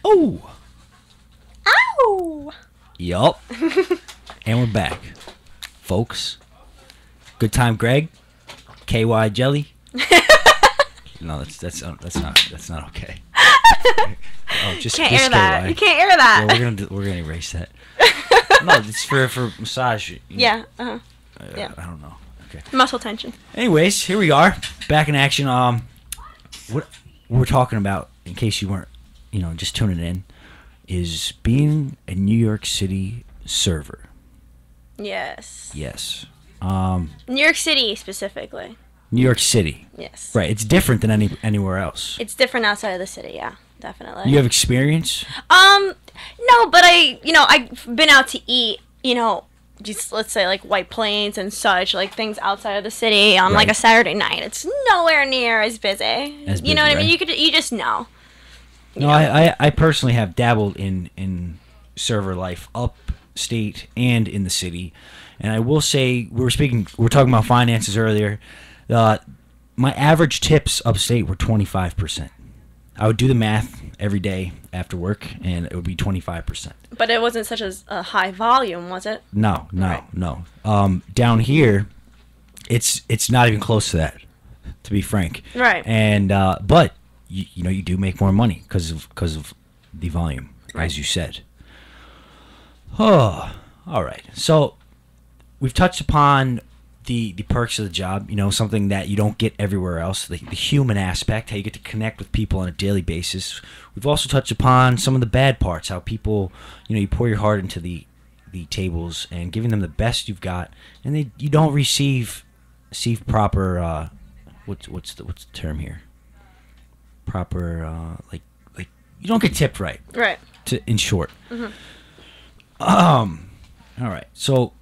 Oh. Ow! Yup. And we're back, folks. Good time, Greg. KY Jelly. No, that's not okay. Oh, just Can't just air that. KY. You can't air that. Well, we're gonna erase that. No, it's for massage. Yeah. Yeah. I don't know. Okay. Muscle tension. Anyways, here we are, back in action. What we're talking about, in case you weren't, just tuning in, is being a New York City server. Yes. Yes. New York City specifically. New York City. Yes. Right. It's different than anywhere else. It's different outside of the city. Yeah, definitely. You have experience? No, but I've been out to eat. Just let's say like White Plains and such, like things outside of the city on like Right. a Saturday night. It's nowhere near as busy. As You know what busy, I mean? right? You just know. No, I personally have dabbled in server life upstate and in the city, and I will say we were talking about finances earlier. My average tips upstate were 25%. I would do the math every day after work, and it would be 25%. But it wasn't such a high volume, was it? No. Right. Down here, it's not even close to that, to be frank. Right. And but you do make more money because of the volume, Right. as you said. Oh, all right. So we've touched upon the perks of the job. Something that you don't get everywhere else. The human aspect, how you get to connect with people on a daily basis. We've also touched upon some of the bad parts, how people, you pour your heart into the tables and giving them the best you've got, and you don't receive proper what's the term here? Proper like you don't get tipped right. Right. In short. All right. So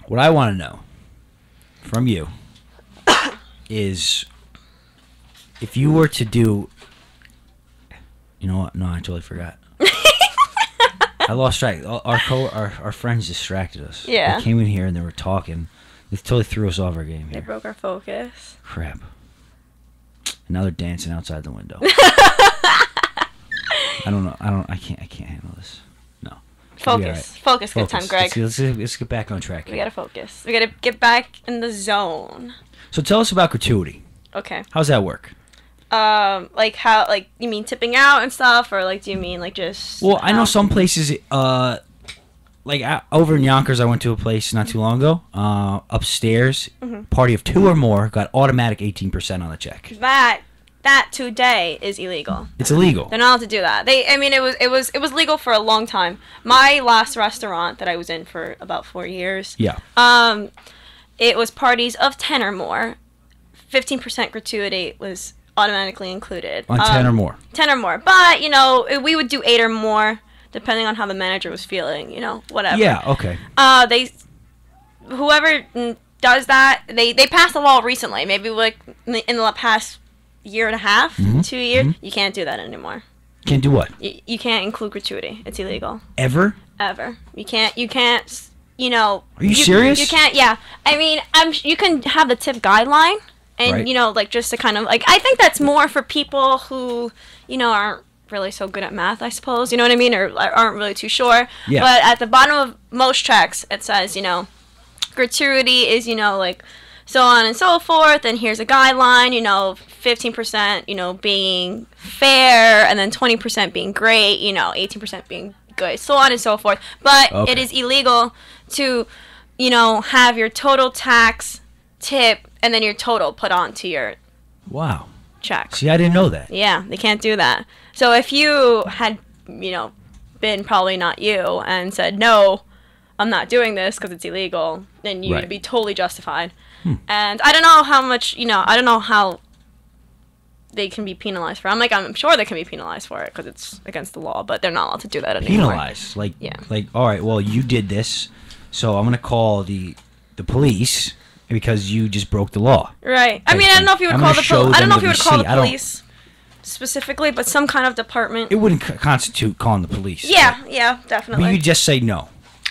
what I want to know from you is, if you were to do, you know what? No, I totally forgot. I lost track. Our friends distracted us. Yeah. They came in here and they were talking. They totally threw us off our game They here. broke our focus. Crap. And now they're dancing outside the window. I don't know. I can't handle this. No. It'll be all right. Focus. Good time, Greg. Let's get back on track We here. gotta focus. We gotta get back in the zone. So tell us about gratuity. Okay. How's that work? Like how, like, you mean tipping out and stuff, or like do you mean like just? Well, I know some places, like over in Yonkers, I went to a place not too long ago. Upstairs, party of 2 or more got automatic 18% on the check. That today is illegal. It's illegal. They're not allowed to do that. It was legal for a long time. My last restaurant that I was in for about 4 years. Yeah. It was parties of 10 or more. 15% gratuity was automatically included. On 10 or more. 10 or more. But, we would do 8 or more, depending on how the manager was feeling, whatever. Yeah, okay. Whoever does that, they passed a law recently, maybe like in the past year and a half, 2 years. You can't do that anymore. Can't do what? You can't include gratuity. It's illegal. Ever? Ever. You can't, Are you serious? You can't, yeah. I mean, you can have the tip guideline, and, Right. like, just to kind of, like, I think that's more for people who, aren't really so good at math, I suppose, you know what I mean, or aren't really too sure. Yeah. But at the bottom of most checks, it says, gratuity is, like, so on and so forth, and here's a guideline, 15%, being fair, and then 20% being great, 18% being good, so on and so forth. But Okay. it is illegal to, have your total tax, tip, and then your total put onto your Wow. check. See, I didn't know that. Yeah, they can't do that. So if you had, been probably not you and said, no, I'm not doing this because it's illegal, then you'd Right. be totally justified. And I don't know how much, I don't know how they can be penalized for. I'm sure they can be penalized for it because it's against the law, but they're not allowed to do that anymore. Penalized. Like, Yeah. all right, well, you did this, so I'm going to call the police because you just broke the law. Right. I mean, I don't know if you would I'm call gonna the show police. I don't them know if the you would call the receipt. I don't- police specifically, but some kind of department. It wouldn't constitute calling the police. Yeah, But definitely. you just say no.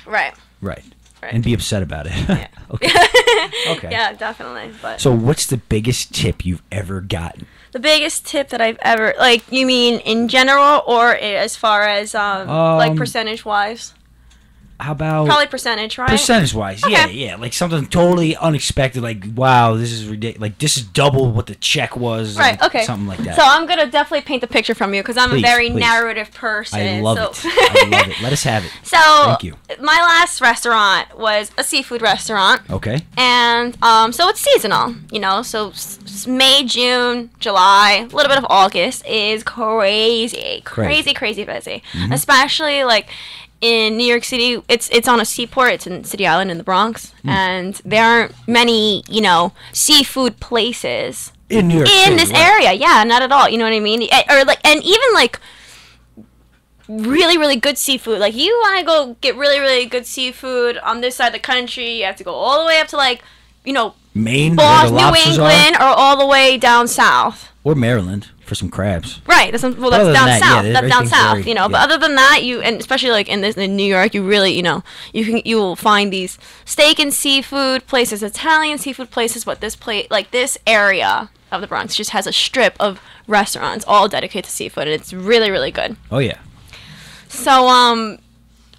Right. Right. Right. And be upset about it. Okay. Okay. Yeah, definitely. But So what's the biggest tip you've ever gotten? The biggest tip that I've ever, like, you mean in general or as far as like percentage wise? How about Probably percentage, right? percentage wise? Okay. Yeah, like something totally unexpected. Like, wow, this is ridiculous. Like, this is double what the check was. Right. Like, Okay. something like that. So I'm gonna definitely paint the picture from you because I'm Please, a very please. narrative person. I love so. it. I love it. Let us have it. So Thank you. my last restaurant was a seafood restaurant. Okay. And so it's seasonal, you know. So May, June, July, a little bit of August is crazy busy. Mm-hmm. Especially like in New York City, it's on a seaport. It's in City Island in the Bronx, and there aren't many, you know, seafood places In New York in City, this right. area. Yeah, not at all. You know what I mean? Or like, and even like really good seafood. Like you want to go get really good seafood on this side of the country, you have to go all the way up to like, you know, Maine, Boston, where the New lobsters England, or all the way down south. or Maryland for some crabs. Right. That's Other down than that, south. yeah, That's down everything's south. very- You know. But yeah. other than that, and especially like in New York, you really, you know, you will find these steak and seafood places, Italian seafood places. But this area of the Bronx just has a strip of restaurants all dedicated to seafood, and it's really good. Oh yeah. So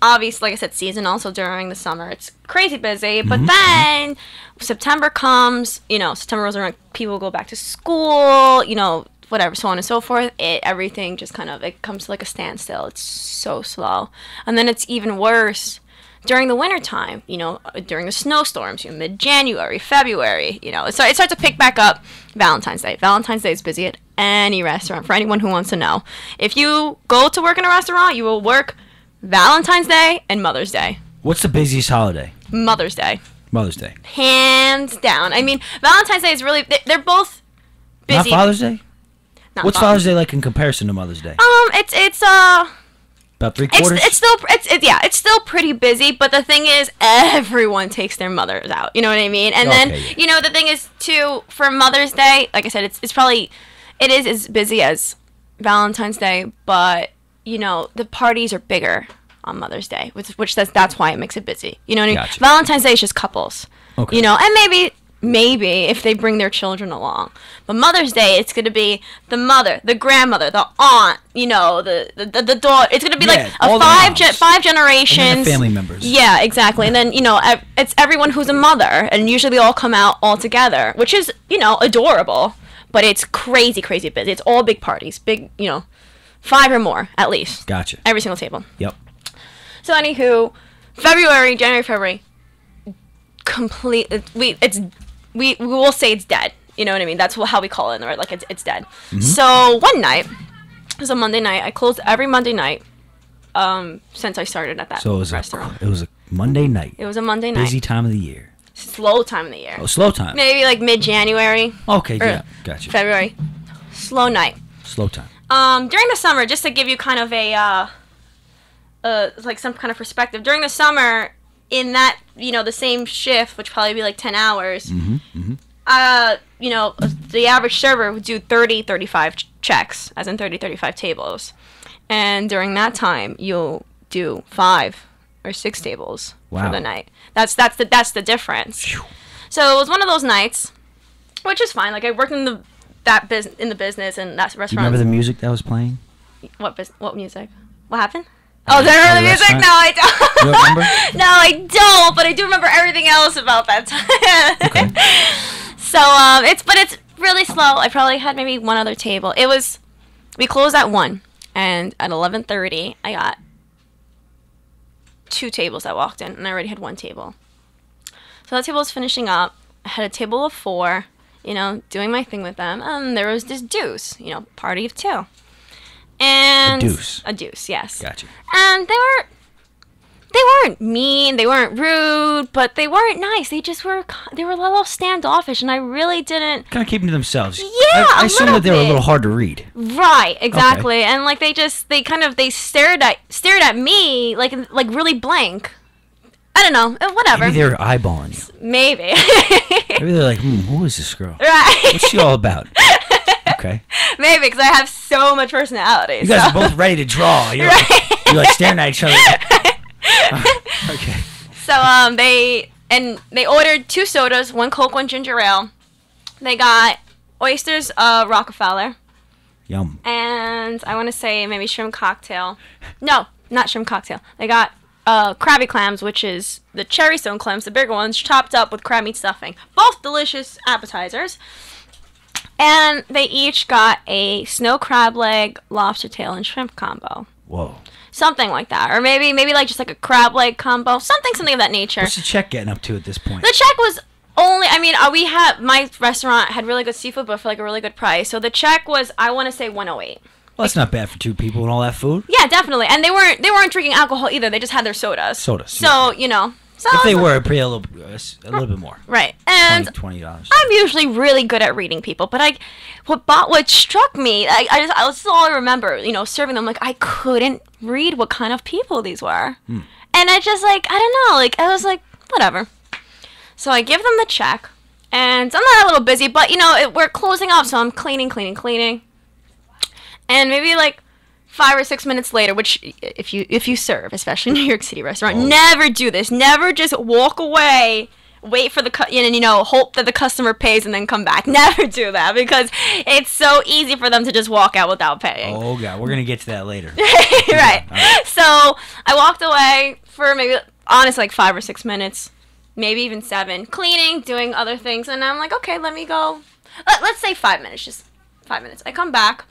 obviously, like I said, seasonal. So during the summer, it's crazy busy. But then September comes, you know, September rolls around, people go back to school, you know, whatever, so on and so forth. Everything just kind of, it comes to like a standstill. It's so slow. And then it's even worse during the wintertime, you know, during the snowstorms, you know, mid-January, February, you know. It starts to pick back up. Valentine's Day. Valentine's Day is busy at any restaurant, for anyone who wants to know. If you go to work in a restaurant, you will work Valentine's Day and Mother's Day. What's the busiest holiday? Mother's Day. Mother's Day. Hands down. I mean, Valentine's Day is really, they're both busy. Not Father's Day? Not What's Father's Day like in comparison to Mother's Day? It's About 3/4? it's still pretty busy, but the thing is everyone takes their mothers out. You know what I mean? And then, Okay, yeah. you know, the thing is too, for Mother's Day, like I said, it is as busy as Valentine's Day, but you know, the parties are bigger on Mother's Day, which that's why it makes it busy. You know what I mean? Gotcha. Valentine's Day is just couples. Okay. You know, and maybe if they bring their children along. But Mother's Day, it's going to be the mother, the grandmother, the aunt, you know, the daughter. It's going to be Yeah, like all the moms. five generations. And then the family members. Yeah, exactly. And then, you know, it's everyone who's a mother. And usually they all come out all together, which is, you know, adorable. But it's crazy busy. It's all big parties. Big, you know, 5 or more, at least. Gotcha. Every single table. Yep. So, anywho, January, February, we will say it's dead. You know what I mean? That's how we call it, right? Like it's dead. Mm-hmm. So one night, it was a Monday night. I closed every Monday night since I started at that So it restaurant. was a Monday night. It was a Monday night. Busy time of the year. Slow time of the year. Oh, slow time. Maybe like mid-January. Okay, or yeah, gotcha. February. Slow night. Slow time. During the summer, just to give you kind of a like some kind of perspective, during the summer, in that, you know, the same shift, which probably be like 10 hours, you know, the average server would do 35 checks, as in 35 tables. And during that time, you'll do 5 or 6 tables Wow. for the night. That's the difference. Phew. So it was one of those nights, which is fine. Like I worked in the business and that Do you restaurant. remember the music that was playing? What music? What happened? Oh, do I remember the the music? restaurant? No, I don't. You don't remember? No, I don't. But I do remember everything else about that time. Okay. So it's really slow. I probably had maybe one other table. We closed at 1, and at 11:30 I got 2 tables that walked in, and I already had 1 table. So that table was finishing up. I had a table of 4, you know, doing my thing with them, and there was this deuce, you know, party of 2. And A deuce. A deuce, yes. Gotcha. And they weren't mean, they weren't rude, but they weren't nice. They were a little standoffish, and I really didn't. Kind of keeping to themselves. Yeah, I a assume little that they were a bit. little hard to read. Right, exactly. And like they stared at me like really blank. I don't know, whatever. Maybe they were eyeballing you. Maybe. Maybe they're like, who is this girl? Right. What's she all about? Okay. Maybe because I have so much personality. You guys are both ready to draw. You're like staring at each other. Okay. So they ordered 2 sodas, 1 Coke, 1 ginger ale. They got oysters, Rockefeller, Yum. and I want to say maybe shrimp cocktail. No, not shrimp cocktail. They got Krabby clams, which is the cherry stone clams, the bigger ones, chopped up with crab meat stuffing. Both delicious appetizers. And they each got a snow crab leg, lobster tail, and shrimp combo. Whoa. Something like that. Or maybe like just like a crab leg combo. Something of that nature. What's the check getting up to at this point? The check was only, I mean, my restaurant had really good seafood, but for like a really good price. So the check was, I want to say 108. Well, that's not bad for 2 people and all that food. Yeah, definitely. And they weren't drinking alcohol either. They just had their sodas. So, you know. So if they were, probably a little bit more. Right. And $20. I'm usually really good at reading people, but what struck me, this is all I remember, you know, serving them, like, I couldn't read what kind of people these were. And I just, like, I don't know, like, I was like, whatever. So I give them the check, and I'm not a little busy, but, you know, we're closing up, so I'm cleaning. And maybe, like, 5 or 6 minutes later, which if you serve, especially in New York City restaurant, never do this. Never just walk away, wait for and you know, hope that the customer pays and then come back. Never do that, because it's so easy for them to just walk out without paying. Oh god, we're gonna get to that later. Right. Yeah, right. So I walked away for maybe, honestly, like 5 or 6 minutes, maybe even 7, cleaning, doing other things, and I'm like, okay, let me go. Let's say 5 minutes, just 5 minutes. I come back.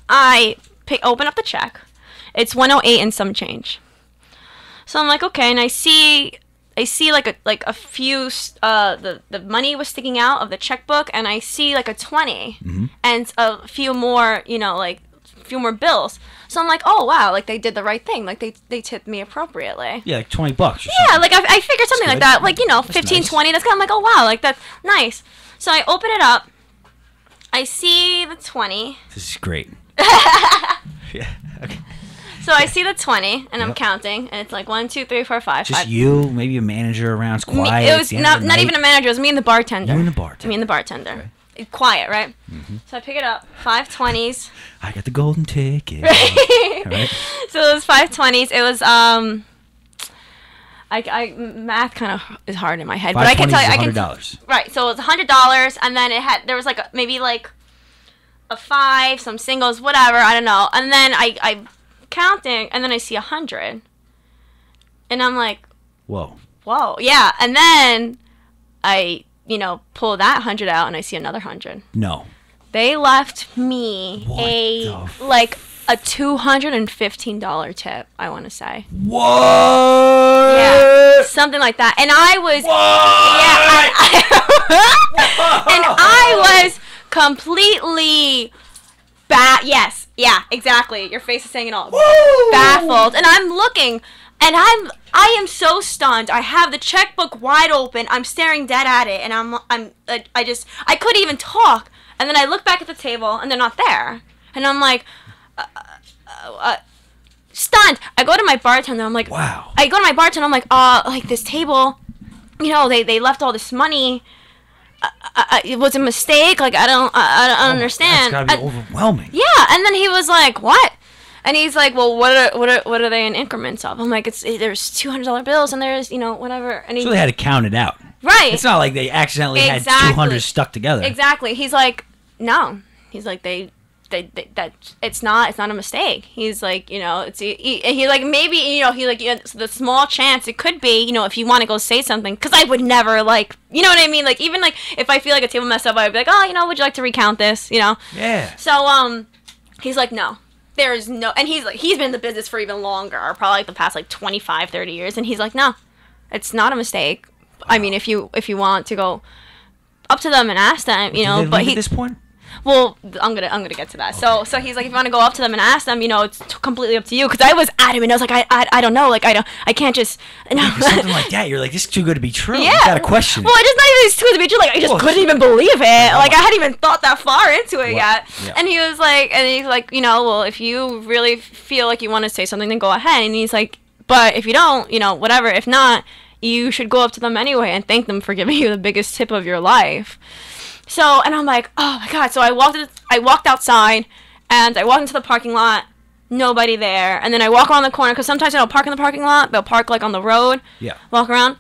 I open up the check. It's 108 and some change. So I'm like, okay, and I see like a few the money was sticking out of the checkbook, and I see like a 20 and a few more, you know, like a few more bills. So I'm like, oh wow, like they did the right thing, like they tipped me appropriately. Yeah, like $20 or something. Yeah, like I figured something like that, like, you know, That's 15, nice. 20. That's kind of like, oh wow, like that's nice. So I open it up. I see the 20. This is great. Yeah. Okay. So I see the 20, and I'm counting, and it's like 1, 2, 3, 4, 5. Just 5. you, maybe a manager around. It's quiet. It was not even a manager. It was me and the bartender. You and the bartender. Me and the bartender. Quiet, right? So I pick it up. 5 20s. I got the golden ticket. Right. So it was 5 20s. It was math kind of is hard in my head, but I can tell you, $100. Right. So it was $100, and then there was like maybe like a 5, some singles, whatever, I don't know. And then I counting, and then I see 100, and I'm like, whoa, yeah. And then I, you know, pull that 100 out, and I see another 100. No. They left me What a $215 tip, I want to say. What? Yeah, something like that. And I was, and I was completely yes, yeah, exactly. Your face is saying it all. Woo! Baffled, and I'm looking, and I am so stunned. I have the checkbook wide open. I'm staring dead at it, and I couldn't even talk. And then I look back at the table, and they're not there. And I'm like, stunned. I go to my bartender. I'm like, wow. I go to my bartender. I'm like this table, you know, they left all this money. It was a mistake. Like, I don't understand. That's gotta be overwhelming. Yeah. And then he was like, what? And he's like, well, what are they in increments of? I'm like, there's $200 bills, and there's, you know, whatever. And So they had to count it out. Right. It's not like they accidentally had 200 stuck together. Exactly. He's like, no. He's like, that it's not a mistake. He's like, you know, he like, maybe, you know, he like, the small chance it could be, you know, if you want to go say something, because I would never, like, you know what I mean, like, even like if I feel like a table messed up, I'd be like, oh, you know, would you like to recount this, you know? Yeah. So he's like, no, there is no, and he's like, he's been in the business for even longer, or probably like the past like 25, 30 years, and he's like, no, it's not a mistake. Wow. I mean, if you want to go up to them and ask them, you know, but at this point. Well, I'm gonna get to that. Okay. So he's like, if you want to go up to them and ask them, you know, it's completely up to you. Because I was adamant. I was like, I don't know. Like, I can't just. No. Something like that. You're like, this is too good to be true. Yeah. You got a question. Well, it's just not even too good to be true. Like, I just couldn't even believe it. Like, I hadn't even thought that far into it yet. Yeah. And he's like, you know, well, if you really feel like you want to say something, then go ahead. And he's like, but if you don't, you know, whatever. If not, you should go up to them anyway and thank them for giving you the biggest tip of your life. So, and I'm like, oh my god. So I walked outside, and I walked into the parking lot, nobody there. And then I walk around the corner, because sometimes they don't park in the parking lot, they'll park like on the road. Yeah. Walk around,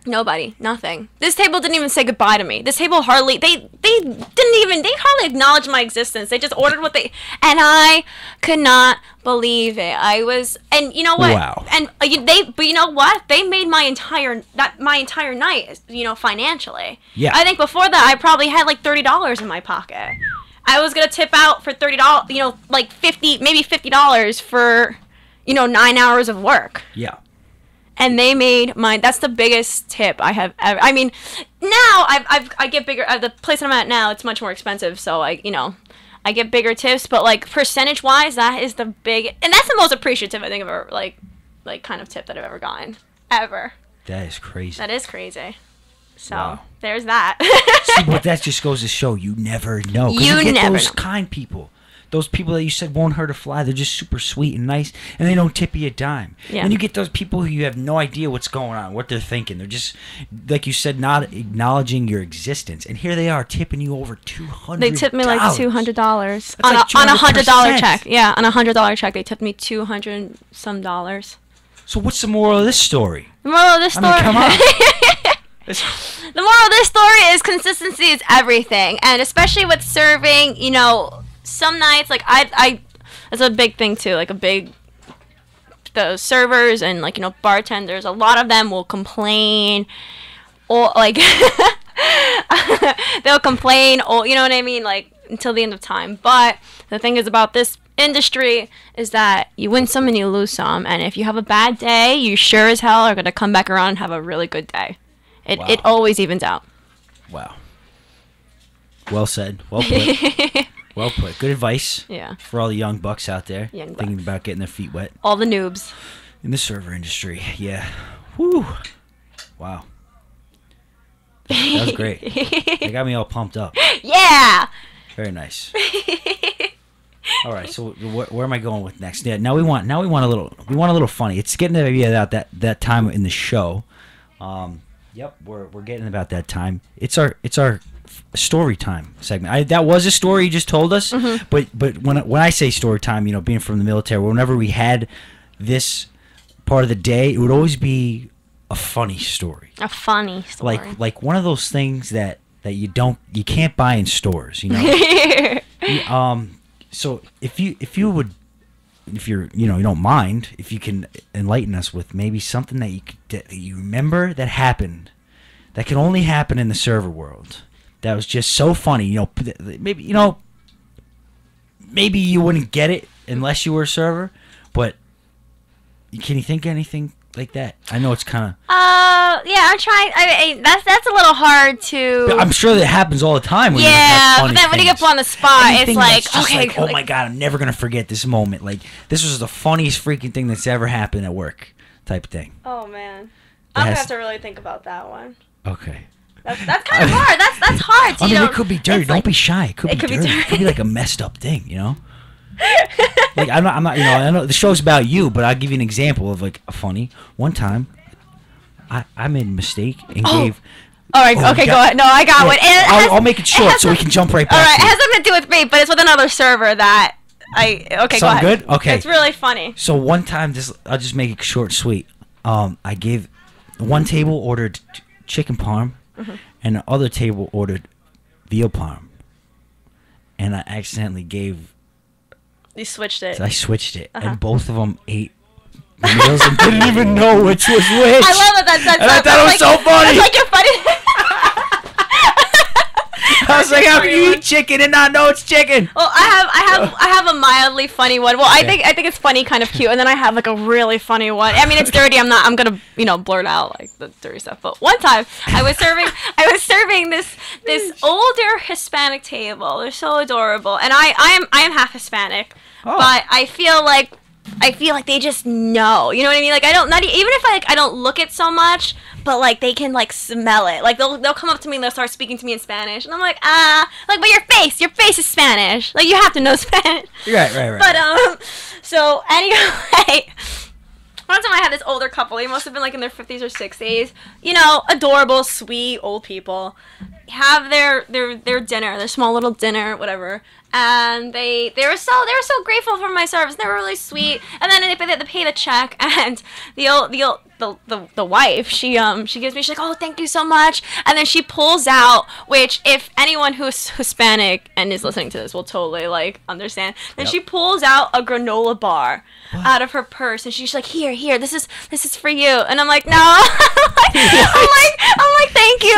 Nobody, nothing. This table didn't even say goodbye to me. This table hardly, they hardly acknowledged my existence. They just ordered what they, and I could not believe it. I was, and you know what? Wow. And but you know what? They made my entire night, financially. Yeah. I think before that, I probably had like $30 in my pocket. I was gonna tip out for $30, like maybe $50 for, 9 hours of work. Yeah. And they made that's the biggest tip I have ever. I mean, now I get bigger. The place I'm at now, it's much more expensive, so I get bigger tips. But like percentage wise, that is the big, and that's the most appreciative I think I've ever like kind of tip that I've ever gotten ever. That is crazy. That is crazy. So Wow. there's that. See, but that just goes to show you never know. 'Cause You get never those know. kind people. Those people that you said won't hurt a fly, they're just super sweet and nice, and they don't tip you a dime. Yeah. And you get those people who you have no idea what's going on, what they're thinking. They're just, like you said, not acknowledging your existence. And here they are tipping you over $200. They tipped me like $200 That's like on a $100 200%. check. Yeah, on a $100 check, they tipped me $200 some dollars. So what's the moral of this story? The moral of this story. I mean, come on. It's- The moral of this story is consistency is everything, and especially with serving, some nights like I that's a big thing too, the servers and bartenders, a lot of them will complain or like they'll complain or you know what I mean, like until the end of time. But the thing is about this industry is that you win some and you lose some, and if you have a bad day, you sure as hell are going to come back around and have a really good day. It Wow. it always evens out. Wow. Well said. Well put. Well put. Good advice Yeah. for all the young bucks out there Young thinking bucks. about getting their feet wet All the noobs. in the server industry. Yeah. Whew. Wow. That was great. They got me all pumped up. Yeah. Very nice. All right. So where am I going with next? Yeah. Now we want a little funny. It's getting to be about that time in the show. Yep. We're getting about that time. It's our story time segment. That was a story you just told us, but when I say story time, being from the military, whenever we had this part of the day, it would always be a funny story, A funny story. like one of those things that you can't buy in stores, So if you're you don't mind, if you can enlighten us with maybe something that you remember that happened, that can only happen in the server world, that was just so funny, maybe you wouldn't get it unless you were a server, but can you think of anything like that? I know it's kind of. Yeah, I'm trying. That's a little hard to. I'm sure that happens all the time. When you Yeah, have but funny then when you get things. put on the spot, Anything it's like that's just okay, like, oh my god, I'm never gonna forget this moment. Like this was the funniest freaking thing that's ever happened at work, type of thing. Oh man, That I'm gonna has- have to really think about that one. Okay. That's kind of hard. That's hard. I mean, it could be dirty. it's Don't like- be shy. It could it be could be dirty. It dirty. could be like a messed up thing, Like I'm not. I know the show's about you, but I'll give you an example of like a funny. One time, I made a mistake and gave. All right. Oh, okay. God. Go ahead. No, I got Yeah, one. And it has- I'll make it short so we can jump right All back. right. It to has nothing to do with me, but it's with another server that I. Okay. Something go ahead. good? Okay. It's really funny. So one time, I'll just make it short and sweet. I gave one table ordered chicken parm, and the other table ordered veal parm, and I accidentally gave. You switched it. I switched it, and both of them ate the meals and didn't even know which was which. I love that. That's And I thought it was so funny. It's like you're funny. I was like, how can you eat chicken and not know it's chicken? Well, I have a mildly funny one. Well, I think it's funny, kind of cute, and then I have like a really funny one. I mean, it's dirty. I'm gonna blurt out like the dirty stuff. But one time I was serving this older Hispanic table. They're so adorable, and I am half Hispanic, Oh. but I feel like they just know. You know what I mean? Like even if I don't look it so much, but like they can like smell it. Like they'll come up to me and they'll start speaking to me in Spanish, and I'm like but your face is Spanish. Like you have to know Spanish. Right. But so anyway, one time I had this older couple. They must have been like in their 50s or 60s. Adorable, sweet old people. Have their dinner, their small little dinner, whatever. And they were so grateful for my service. They were really sweet. And then they pay the check, and the the wife, she gives me, she's like, oh, thank you so much, and then she pulls out, which if anyone who's Hispanic and is listening to this will totally like understand, then she pulls out a granola bar out of her purse, and she's like, here, this is for you, and I'm like, no, I'm like thank you,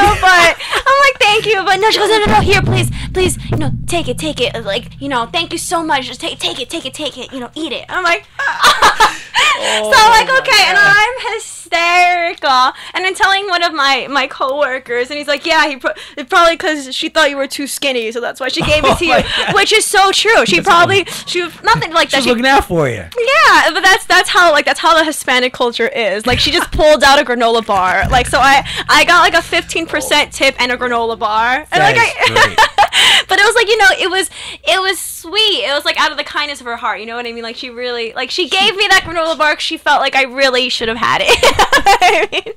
but no, she goes, no, here, please, take it, like, thank you so much, just take it, eat it. And I'm like, so I'm like, okay, and I'm hysterical, and I'm telling one of my coworkers, and he's like, yeah, it's probably because she thought you were too skinny, so that's why she gave it to you, which is so true. She nothing like that. She's looking out for you. Yeah, but that's how the Hispanic culture is. Like, she just pulled out a granola bar. Like, so I got like a 15% tip and a granola bar. And That is great. But it was like, it was sweet. It was like out of the kindness of her heart. You know what I mean? Like, she really, like, she gave me that granola bar 'cause she felt like I really should have had it. I mean,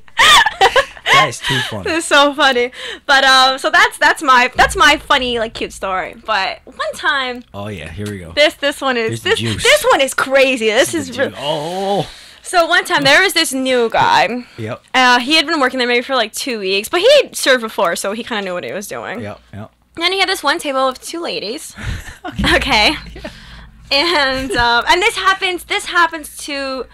That is too funny. it's so funny. But so that's my funny, like, cute story. But one time, Oh yeah, here we go. this one is Here's the juice. this one is crazy. This is really. Oh. So one time there was this new guy. Yep. He had been working there maybe for like 2 weeks, but he served before, so he kind of knew what he was doing. Yep. And he had this one table with 2 ladies. Okay. And this happens to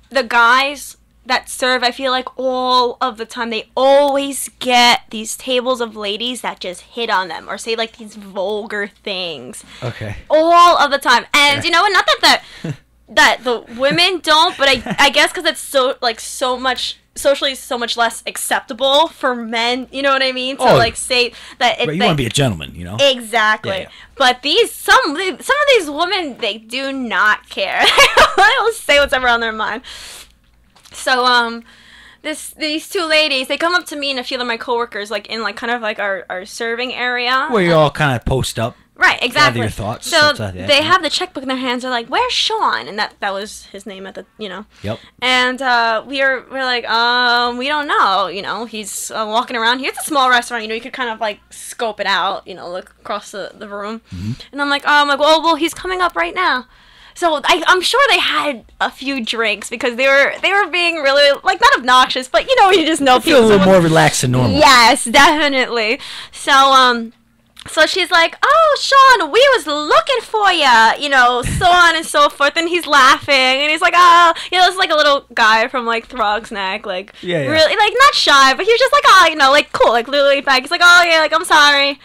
the guys that serve. I feel like all of the time they always get these tables of ladies that just hit on them or say like these vulgar things. Okay. All of the time. And you know what? Not that the women don't, but I guess because it's so much socially so much less acceptable for men, you know what I mean, to like say that But you want to be a gentleman, you know. Exactly. Yeah. But some of these women, they do not care. They will say whatever on their mind. So these 2 ladies, they come up to me and a few of my coworkers, like in like kind of like our serving area. Where you all kind of post up. Right, exactly. Gather your thoughts. So stuff like that, they yeah. have the checkbook in their hands. They're like, "Where's Sean?" And that was his name at the, Yep. And we're like, we don't know. He's walking around here. It's a small restaurant. You could kind of like scope it out. Look across the room. Mm-hmm. And I'm like, well, he's coming up right now. So I'm sure they had a few drinks because they were being really like not obnoxious, but you just know Feel a little more relaxed than normal. Yes, definitely. So she's like, "Oh, Sean, we was looking for you," so on and so forth. And he's laughing, and he's like, "Oh, it's like a little guy from like Throg's Neck, like really, like not shy, but he was just like, oh, like cool, like literally back. He's like, oh yeah, like I'm sorry,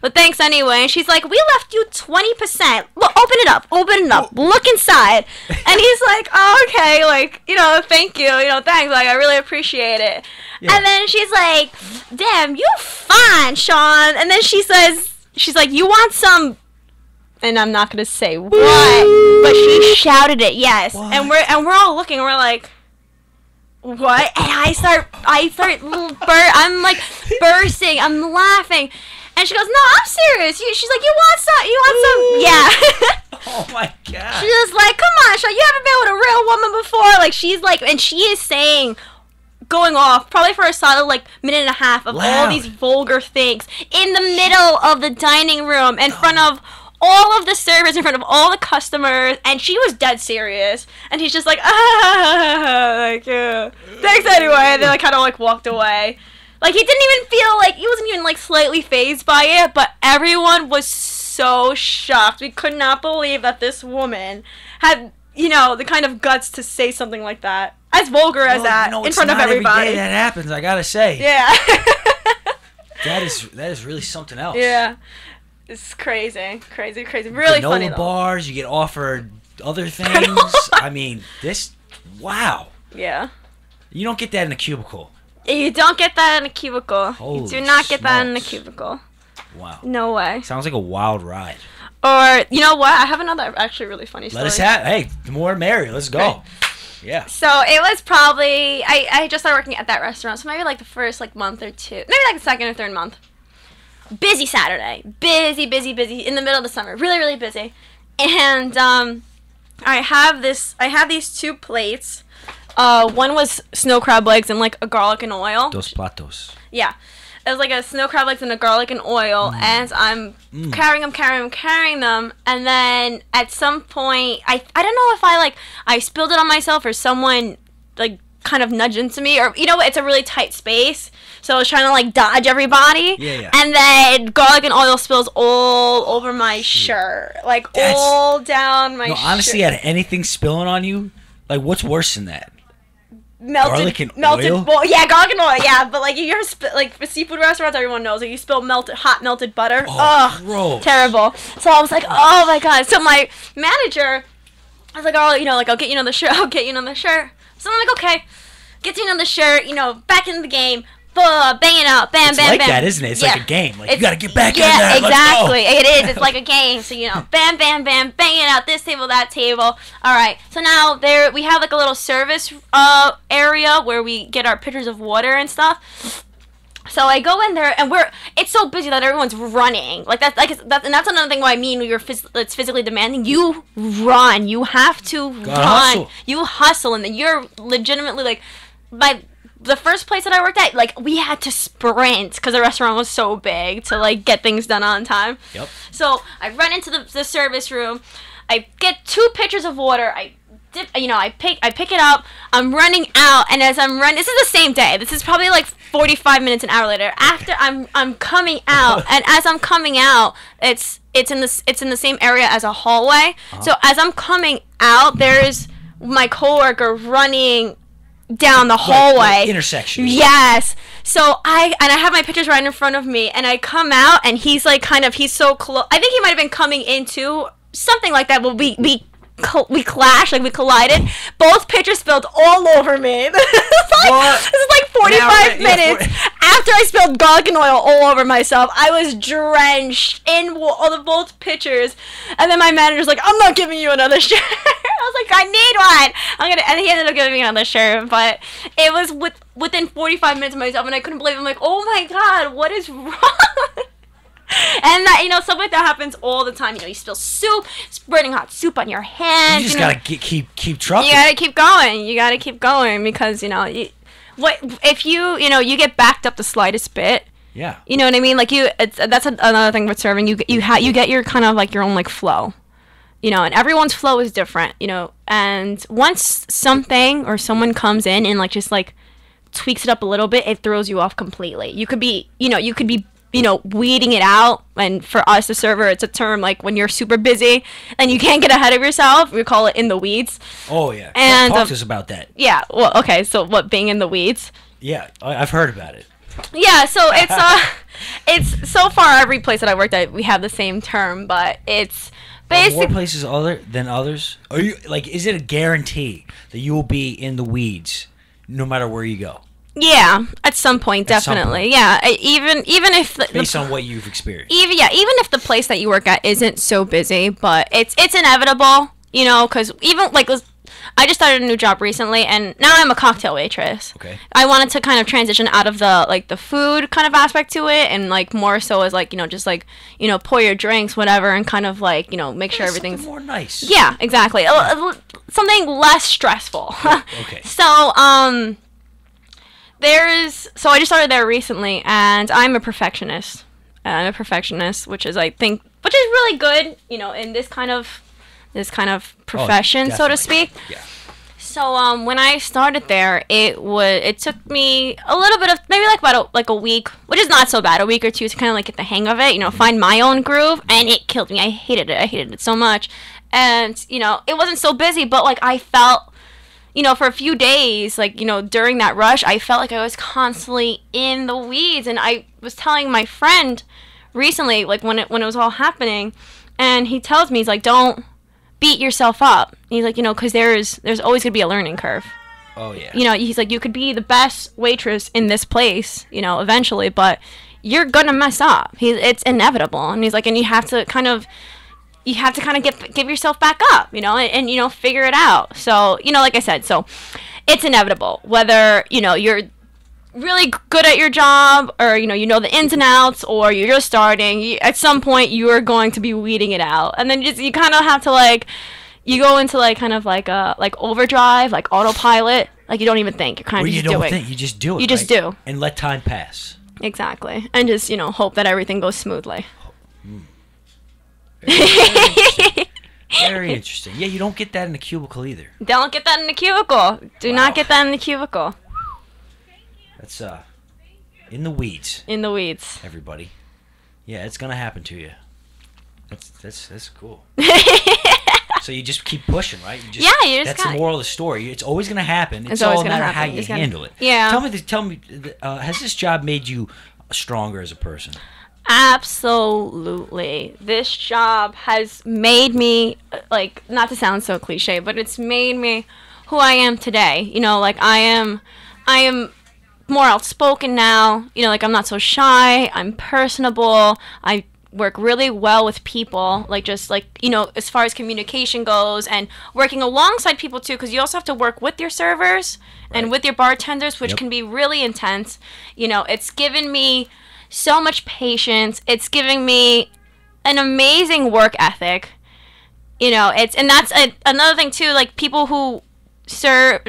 but thanks anyway." And she's like, "We left you 20%. Look, open it up, look inside." And he's like, "Oh, okay, like thank you, thanks, like I really appreciate it." Yeah. And then she's like, "Damn, you fine, Sean." And then she's like, "You want some?" And I'm not gonna say what, but she shouted it, yes. What? And we're all looking. We're like, "What?" And I start, I'm like bursting. I'm laughing. And she goes, "No, I'm serious." She's like, You want some? Yeah. Oh my god. She's just like, "Come on, Sean, you haven't been with a real woman before." Like, she's like, and she is saying, going off probably for a solid like minute and a half of all these vulgar things in the middle of the dining room in front of all of the servers, in front of all the customers, and she was dead serious. And he's just like, like, yeah, thanks anyway. And then kind of like walked away. Like, he didn't even feel like, he wasn't even like slightly fazed by it, but everyone was so shocked. We could not believe that this woman had, the kind of guts to say something like that. As vulgar as that, in front of everybody. Every day that happens, I gotta say. Yeah. that is really something else. Yeah. It's crazy. Really funny, though. Bars, you get offered other things. I mean, wow. Yeah. You don't get that in a cubicle. You don't get that in a cubicle. Holy you do not get that in a smokes. cubicle. Wow. No way. Sounds like a wild ride. Or, you know what? I have another actually really funny story. Let us have, hey, the more the merrier. Let's go. Right. Yeah. So it was probably, I just started working at that restaurant, so maybe like the first like month or two, maybe like the second or third month. Busy Saturday. Busy, in the middle of the summer. Really, really busy. And I have these 2 plates. One was snow crab legs and like a garlic and oil. Dos platos. Yeah. It was like a snow crab legs and a garlic and oil, and I'm carrying them, and then at some point, I don't know if I spilled it on myself or someone like kind of nudge into me, or it's a really tight space, so I was trying to like dodge everybody. Yeah. And then garlic and oil spills all over my shirt, like all down my shirt. Honestly, had anything spilling on you, like what's worse than that? Melted oil? Well, yeah, garlic and oil, yeah. But like, you ever like for seafood restaurants, everyone knows like you spill hot melted butter. Oh, gross. Terrible. So I was like, oh my god. So my manager, I was like, oh, like I'll get you another shirt. I'll get you another shirt. So I'm like, okay, get you another shirt. Back in the game. Bang it out, bam, it's bam, like bam. That, isn't it? It's like a game. Like you gotta get back in there. Yeah, exactly. It is. It's like a game. So bam, bam, bam, bang it out. This table, that table. All right. So now we have like a little service area where we get our pitchers of water and stuff. So I go in there and it's so busy that everyone's running. Like and that's another thing why I mean it's physically demanding. You run. You have to run. Hustle. You hustle, and then you're legitimately like the first place that I worked at, like, we had to sprint because the restaurant was so big to, like, get things done on time. Yep. So I run into the service room. I get 2 pitchers of water. I pick it up. I'm running out, and as I'm running, this is the same day. This is probably like 45 minutes, an hour later. After I'm coming out, and as I'm coming out, it's in the same area as a hallway. So as I'm coming out, there's my coworker running down the hallway. Like intersection. Yes. So I have my pictures right in front of me, and I come out, and he's like he's so close. I think he might have been coming into something like that. But we clashed, like we collided. Both pictures spilled all over me. This is like 45 minutes after I spilled garlic and oil all over myself. I was drenched in all the both pictures, and then my manager's like, "I'm not giving you another shirt." I was like, "I need one." And he ended up giving me another shirt, but it was within 45 minutes of myself, and I couldn't believe it. I'm like, "Oh my god, what is wrong?" And that, stuff like that happens all the time. You spill soup, burning hot soup on your hands. You just gotta keep trucking. You gotta keep going. You gotta keep going because if you get backed up the slightest bit. Yeah. You know what I mean? Like that's another thing with serving. You get your kind of like your own like flow. And everyone's flow is different. And once something or someone comes in and like just like tweaks it up a little bit, it throws you off completely. You could be weeding it out, and for us, the server, it's a term like when you're super busy and you can't get ahead of yourself. We call it in the weeds. Oh yeah, and talk to us about that. Yeah, well, okay, so what, being in the weeds? Yeah, I've heard about it. Yeah, so it's so far every place that I worked at we have the same term, but it's basically more places other than others. Are you like? Is it a guarantee that you will be in the weeds no matter where you go? Yeah, at some point, definitely. Yeah, even if based on what you've experienced. Even if the place that you work at isn't so busy, but it's inevitable, because even like I just started a new job recently, and now I'm a cocktail waitress. Okay. I wanted to kind of transition out of the food kind of aspect to it, and like more so as like just like pour your drinks, whatever, and kind of like make sure everything's more nice. Yeah, exactly. Something less stressful. Okay. So so I just started there recently, and I'm a perfectionist. Which is really good, in this kind of profession, so to speak. Yeah. So when I started there, it took me a little bit of maybe like a week, which is not so bad, a week or two to kind of like get the hang of it, find my own groove, and it killed me. I hated it so much, and it wasn't so busy, but like I felt. For a few days, like, during that rush, I felt like I was constantly in the weeds. And I was telling my friend recently, like, when it was all happening, and he tells me, he's like, don't beat yourself up. He's like, because there's always going to be a learning curve. Oh, yeah. He's like, you could be the best waitress in this place, eventually, but you're going to mess up. It's inevitable. And he's like, and you have to kind of give yourself back up, and figure it out. So, like I said, so it's inevitable whether, you're really good at your job or, the ins and outs, or you're just starting. At some point, you are going to be weeding it out. And then you kind of have to you go into kind of like overdrive, like autopilot. Like you don't even think. You're kind of just doing. You don't think. You just do it. You just do. And let time pass. Exactly. And just, hope that everything goes smoothly. Yeah, Very interesting. Yeah, you don't get that in the cubicle either. Don't get that in the cubicle. Do not get that in the cubicle. That's in the weeds. In the weeds. Everybody. Yeah, it's gonna happen to you. That's cool. So you just keep pushing, right? You just that's the moral of the story. It's always gonna happen. It's all a matter of how you handle it. Yeah. Tell me, has this job made you stronger as a person? Absolutely. This job has made me, like, not to sound so cliche, but it's made me who I am today. You know, like, I am more outspoken now. You know, like, I'm not so shy. I'm personable. I work really well with people, like, just, like, you know, as far as communication goes, and working alongside people too, because you also have to work with your servers and with your bartenders, which can be really intense. You know, it's given me so much patience. It's giving me an amazing work ethic. You know, and that's another thing too, like, people who serve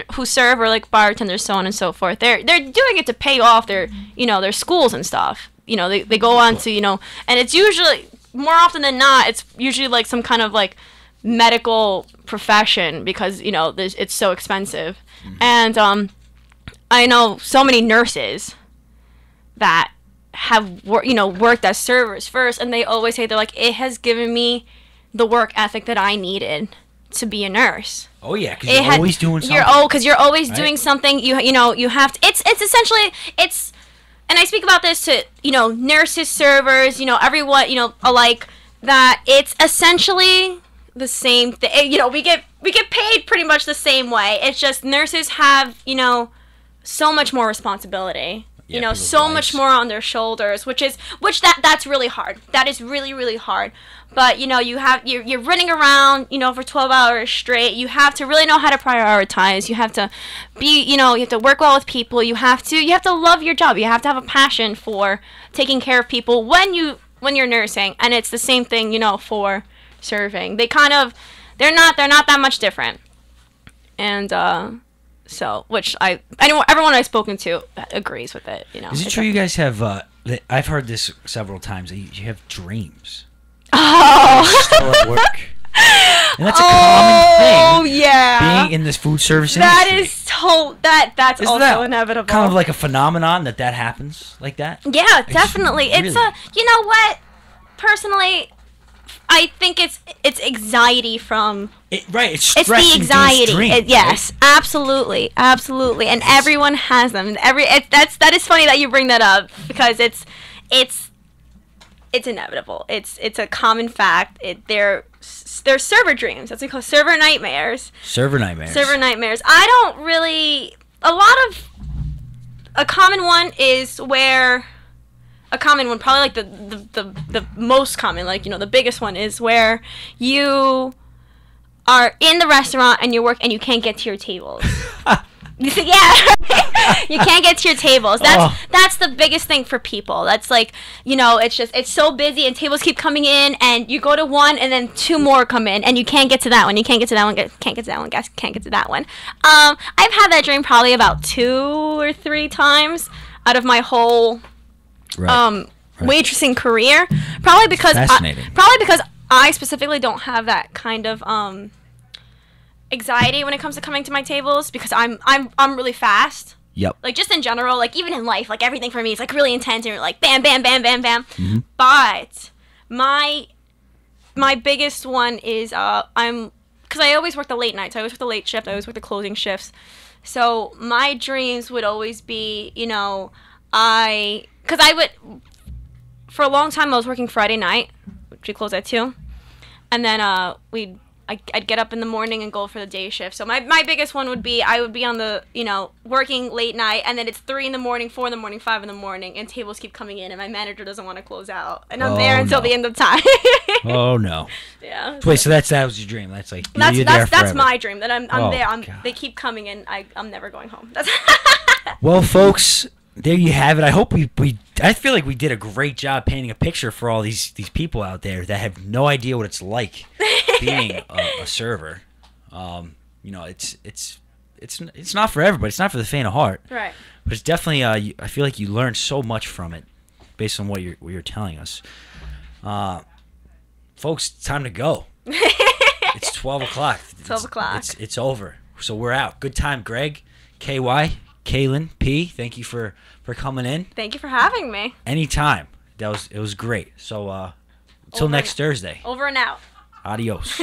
or like bartenders, so on and so forth, they're doing it to pay off their, you know, their schools and stuff. You know, they go on to, you know, and it's usually, more often than not, it's usually like some kind of like medical profession, because, you know, it's so expensive. And I know so many nurses that have worked as servers first, and they always say, they're like, it has given me the work ethic that I needed to be a nurse. Oh yeah, because you're always doing something. You're always doing something. You know, you have to. It's essentially, and I speak about this to, you know, nurses, servers, you know, everyone, you know, alike, that it's essentially the same thing. You know, we get paid pretty much the same way. It's just nurses have, you know, so much more responsibility. You know, so much more on their shoulders, which that's really hard. That is really, really hard. But, you know, you're running around, you know, for 12 hours straight. You have to really know how to prioritize. You have to be, you know, you have to work well with people. You have to love your job. You have to have a passion for taking care of people when you're nursing. And it's the same thing, you know, for serving. They're not that much different. And so, which everyone I've spoken to agrees with it. You know, is it true you guys have? I've heard this several times. You have dreams. Oh, still at work. And that's a common thing. Oh yeah. Being in this food service industry. That's Isn't also that inevitable. Kind of like a phenomenon that happens like that. Yeah, definitely. Really? You know what? Personally, I think it's anxiety from. It's stress. It's the anxiety. Dream, yes, right? Absolutely, and everyone has them. That is funny that you bring that up, because it's inevitable. It's a common fact. They're server dreams. That's what we call server nightmares. Server nightmares. I don't really. A common one is where. A common one, probably like the most common, like, you know, the biggest one is where you are in the restaurant and you work and you can't get to your tables. Yeah, you can't get to your tables. That's the biggest thing for people. That's like, you know, it's so busy and tables keep coming in, and you go to one and then two more come in and you can't get to that one. You can't get to that one. Can't get to that one. Guys, can't get to that one. I've had that dream probably about 2 or 3 times out of my whole. Waitressing career, probably because I specifically don't have that kind of anxiety when it comes to coming to my tables, because I'm really fast. Yep. Like, just in general, like, even in life, like, everything for me is like really intense, and you're like bam, bam, bam, bam, bam. Mm-hmm. But my biggest one is because I always work the late nights. I always work the late shift. I always work the closing shifts. So my dreams would always be, you know, because I would, for a long time, I was working Friday night, which we close at 2, and then I'd get up in the morning and go for the day shift. So my biggest one would be, I would be on the, you know, working late night, and then it's 3 in the morning, 4 in the morning, 5 in the morning, and tables keep coming in, and my manager doesn't want to close out, and I'm there until the end of time. Oh no. Yeah. Wait, so that was your dream? That's like that's my dream, that I'm there. God. They keep coming in. I'm never going home. Well, folks. There you have it. I hope I feel like we did a great job painting a picture for all these people out there that have no idea what it's like being a server. You know, it's not for everybody. It's not for the faint of heart. Right. But it's definitely. I feel like you learn so much from it, based on what you're telling us. Folks, it's time to go. It's 12 o'clock. 12 o'clock. It's over. So we're out. Good time, Greg, KY, Kaylin, P. Thank you for coming in. Thank you for having me. Anytime. It was great. So until next Thursday. Over and out. Adios.